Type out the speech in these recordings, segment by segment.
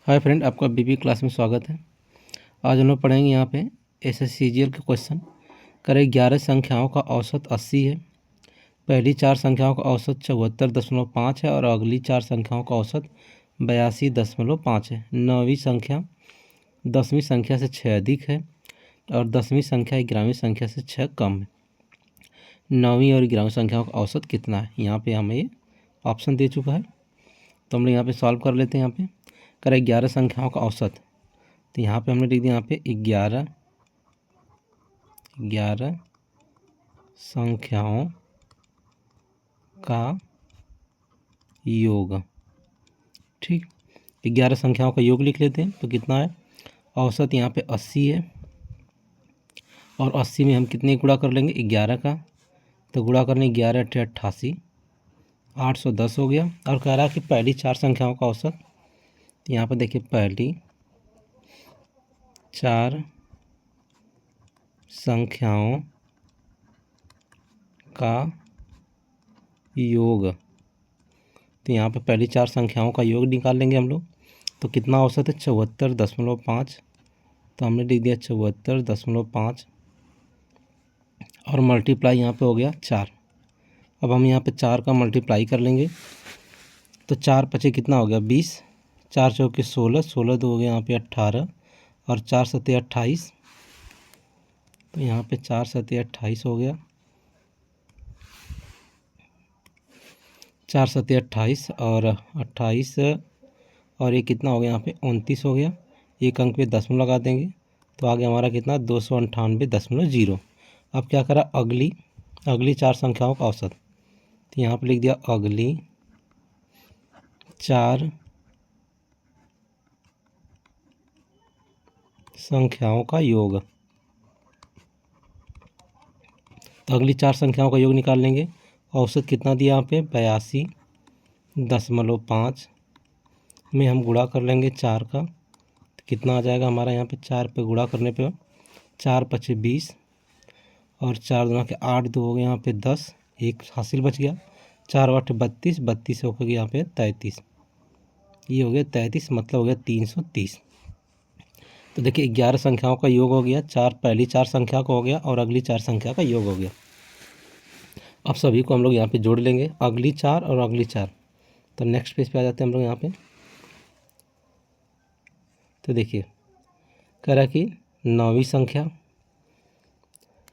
Hi friend, आपका बीबी class में स्वागत है। आज हम लोग पढ़ेंगे यहाँ पे एसएससीजीएल के क्वेश्चन। करें 11 संख्याओं का औसत 80 है। पहली 4 संख्याओं का औसत 74.5 है और अगली 4 संख्याओं का औसत 82.5 है। 9वीं संख्या 10वीं संख्या से 6 अधिक है और 10वीं संख्या 11वीं संख्या से 6 कम है। 9वीं और 11वीं संख्याओं का औसत कितना है? यहाँ पे हमें ये ऑप्शन दे चुका है, तो हम लोग यहाँ पे सॉल्व कर लेते हैं। यहाँ पे करें 11 संख्याओं का औसत, तो यहाँ पे हमने लिख दिया यहाँ पे 11 संख्याओं का योग। ठीक, 11 संख्याओं का योग लिख लेते हैं। तो कितना है? औसत यहाँ पे 80 है और 80 में हम कितने गुणा कर लेंगे? 11 का। तो गुणा करने 11 × 88, 810 हो गया। और कह रहा है कि पहली 4 संख्याओं का औसत। यहाँ पे देखिए, पहली 4 संख्याओं का योग। तो यहाँ पे पहली 4 संख्याओं का योग निकाल लेंगे हम लोग। तो कितना औसत है? 74.5। तो हमने लिख दिया 74.5 और मल्टीप्लाई यहाँ पे हो गया 4। अब हम यहाँ पे 4 का मल्टीप्लाई कर लेंगे। तो 4 पचे कितना हो गया? 20। 4 चौके 16, 16 तो हो गया यहाँ पे 18 और 4 सत्ते 28। तो यहाँ पे 4 सत्ते 28 हो गया। 4 सत्ते 28 और 28 और ये कितना हो गया? यहाँ पे 29 हो गया। एक अंक पे दशमलव लगा देंगे तो आ गया हमारा कितना? 298.0। अब क्या करा? अगली 4 संख्याओं का औसत। तो यहाँ पे लिख दिया अगली 4 संख्याओं का योग। तो अगली 4 संख्याओं का योग निकाल लेंगे। औसत कितना दिया यहाँ पे? 82.5 में हम गुणा कर लेंगे 4 का। तो कितना आ जाएगा हमारा? यहाँ पे 4 पे गुणा करने पे 4 पचे 20 और 4 दूना के 8, 2 हो गया यहाँ पे 10, एक हासिल बच गया। 4 8 32, 32 हो गया यहाँ पे 33। ये हो गया 33, मतलब हो गया 330। तो देखिए 11 संख्याओं का योग हो गया। पहली 4 संख्या का हो गया और अगली 4 संख्या का योग हो गया। अब सभी को हम लोग यहाँ पे जोड़ लेंगे, अगली 4 और अगली 4। तो नेक्स्ट पेज पे आ जाते हैं हम लोग यहाँ पे। तो देखिए, कह रहा है कि 9वीं संख्या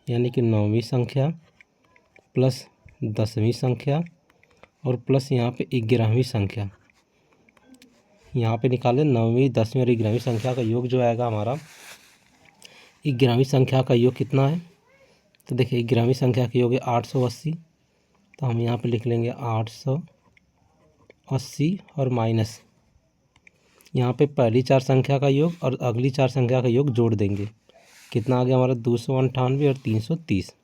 यानी कि 9वीं संख्या प्लस 10वीं संख्या और प्लस यहाँ पे 11वीं संख्या। यहाँ पे निकालें 9वीं 10वीं और 11वीं संख्या का योग जो आएगा हमारा। 11वीं संख्या का योग कितना है? तो देखिए 11वीं संख्या का योग है 880। तो हम यहाँ पे लिख लेंगे 880 और माइनस यहाँ पे पहली 4 संख्या का योग और अगली 4 संख्या का योग जोड़ देंगे। कितना आ गया हमारा? 298 और 330।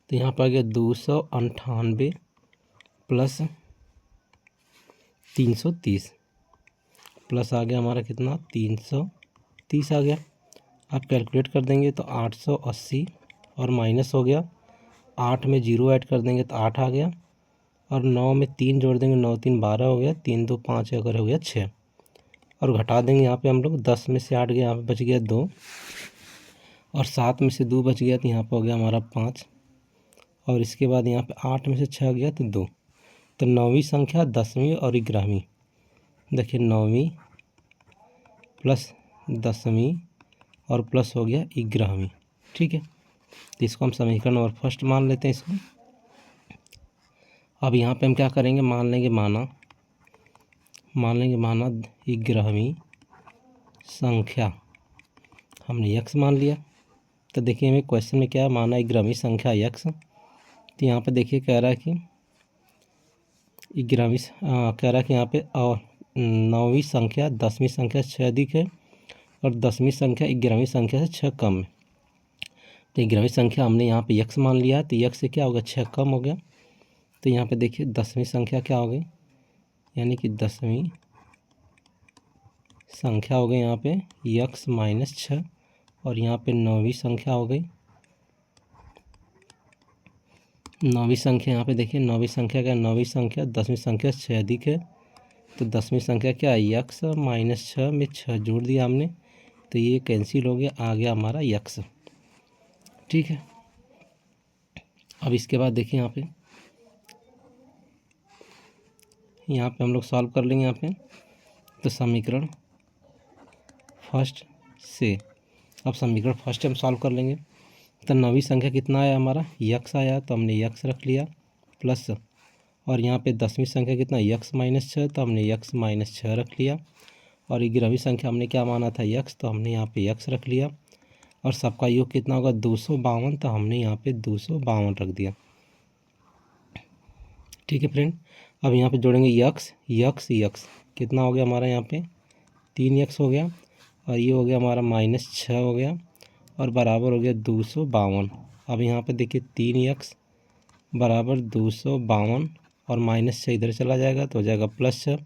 तो यहाँ पर आ गया 298 प्लस 330 प्लस आ गया हमारा कितना? 330 आ गया। आप कैलकुलेट कर देंगे तो 880 और माइनस हो गया 8 में 0 ऐड कर देंगे तो 8 आ गया और 9 में 3 जोड़ देंगे, 9 3 12 हो गया, 3 2 5 अगर हो गया 6 और घटा देंगे यहाँ पे हम लोग। 10 में से 8 गया, यहाँ पे बच गया 2 और 7 में से 2 बच गया तो यहाँ पे हो गया हमारा 5 और इसके बाद यहाँ पे 8 में से 6 गया तो 2। तो 9वीं संख्या 10वीं और 11वीं। देखिए 9वीं प्लस 10वीं और प्लस हो गया 11वीं। ठीक है, तो इसको हम समीकरण नंबर फर्स्ट मान लेते हैं इसको। अब यहाँ पे हम क्या करेंगे? मान लेंगे माना 11वीं संख्या हमने x मान लिया। तो देखिए हमें क्वेश्चन में क्या है? माना 11वीं संख्या x। तो यहाँ पे देखिए कह रहा है कि 11वीं कह रहा है कि यहाँ पे और 9वीं संख्या 10वीं संख्या से 6 अधिक है और 10वीं संख्या 11वीं संख्या से 6 कम है। तो 11वीं संख्या हमने यहाँ पे x मान लिया है, तो x से क्या हो गया? 6 कम हो गया। तो यहाँ पे देखिए 10वीं संख्या क्या हो गई? यानी कि 10वीं संख्या हो गई यहाँ पे x माइनस 6 और यहाँ पे 9वीं संख्या हो गई। 9वीं संख्या यहाँ पे देखिए 9वीं संख्या क्या? 9वीं संख्या 10वीं संख्या से 6 अधिक है तो 10वीं संख्या क्या है, यक्स माइनस 6 में 6 जोड़ दिया हमने, तो ये कैंसिल हो गया, आ गया हमारा यक्स। ठीक है, अब इसके बाद देखिए यहाँ पे हम लोग सॉल्व कर लेंगे यहाँ पे। तो समीकरण फर्स्ट से, अब समीकरण फर्स्ट हम सॉल्व कर लेंगे। तो 9वीं संख्या कितना आया हमारा, यक्स आया, तो हमने यक्स रख लिया प्लस, और यहाँ पे 10वीं संख्या कितना, यक्स माइनस 6, तो हमने यक्स माइनस 6 रख लिया, और 11वीं संख्या हमने क्या माना था, यक्स, तो हमने यहाँ पे यक्स रख लिया, और सबका योग कितना होगा 252, तो हमने यहाँ पे 252 रख दिया। ठीक है फ्रेंड, अब यहाँ पे जोड़ेंगे यक्स यक्स यक्स, कितना हो गया हमारा यहाँ पे 3 यक्स हो गया, और ये हो गया हमारा माइनस 6 हो गया, और बराबर हो गया 252। अब यहाँ पे देखिए 3 यक्स बराबर 252, और माइनस 6 इधर चला जाएगा तो हो जाएगा प्लस 6,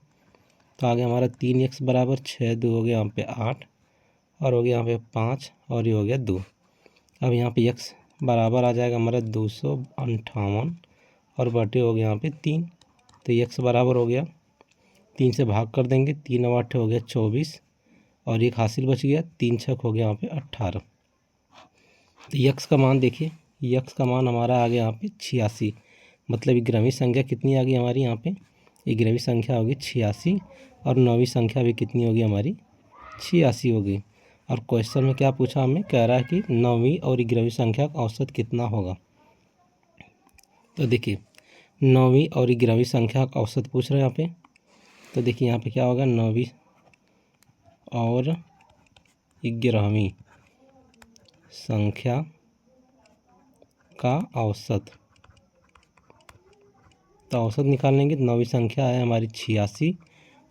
तो आ गया हमारा 3 यक्स बराबर 6 2 हो गया यहाँ पे 8, और हो गया यहाँ पे 5, और ये हो गया 2। अब यहाँ पे यक्स बराबर आ जाएगा हमारा 258, और बटे हो गया यहाँ पे 3, तो यक्स बराबर हो गया 3 से भाग कर देंगे, 3 और 8 हो गया 24, और एक हासिल बच गया, 3 छक हो गया यहाँ पे 18। तो यक्स का मान देखिए, यक्स का मान हमारा आ गया यहाँ पे 86, मतलब 11वीं संख्या कितनी आ गई हमारी यहाँ पे, 11वीं संख्या होगी 86, और 9वीं संख्या भी कितनी होगी हमारी 86 हो गई। और क्वेश्चन में क्या पूछा हमें, कह रहा है कि 9वीं और 11वीं संख्या का औसत कितना होगा। तो देखिए 9वीं और 11वीं संख्या का औसत पूछ रहे हैं यहाँ पे, तो देखिए यहाँ पे क्या होगा, 9वीं और 11वीं संख्या का औसत, तो औसत निकाल लेंगे। 9वीं संख्या है हमारी 86,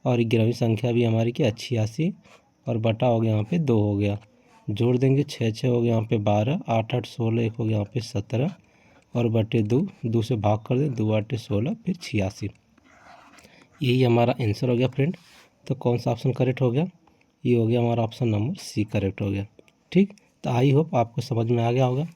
और 11वीं संख्या भी हमारी क्या 86, और बटा हो गया यहाँ पे 2 हो गया, जोड़ देंगे 6 6 हो गया यहाँ पे 12, 8 8 16, एक हो गया यहाँ पे 17, और बटे 2, 2 से भाग कर दें, 2 8 16, फिर 86। यही हमारा आंसर हो गया फ्रेंड। तो कौन सा ऑप्शन करेक्ट हो गया, ये हो गया हमारा ऑप्शन नंबर सी करेक्ट हो गया। ठीक, तो आई होप आपको समझ में आ गया होगा।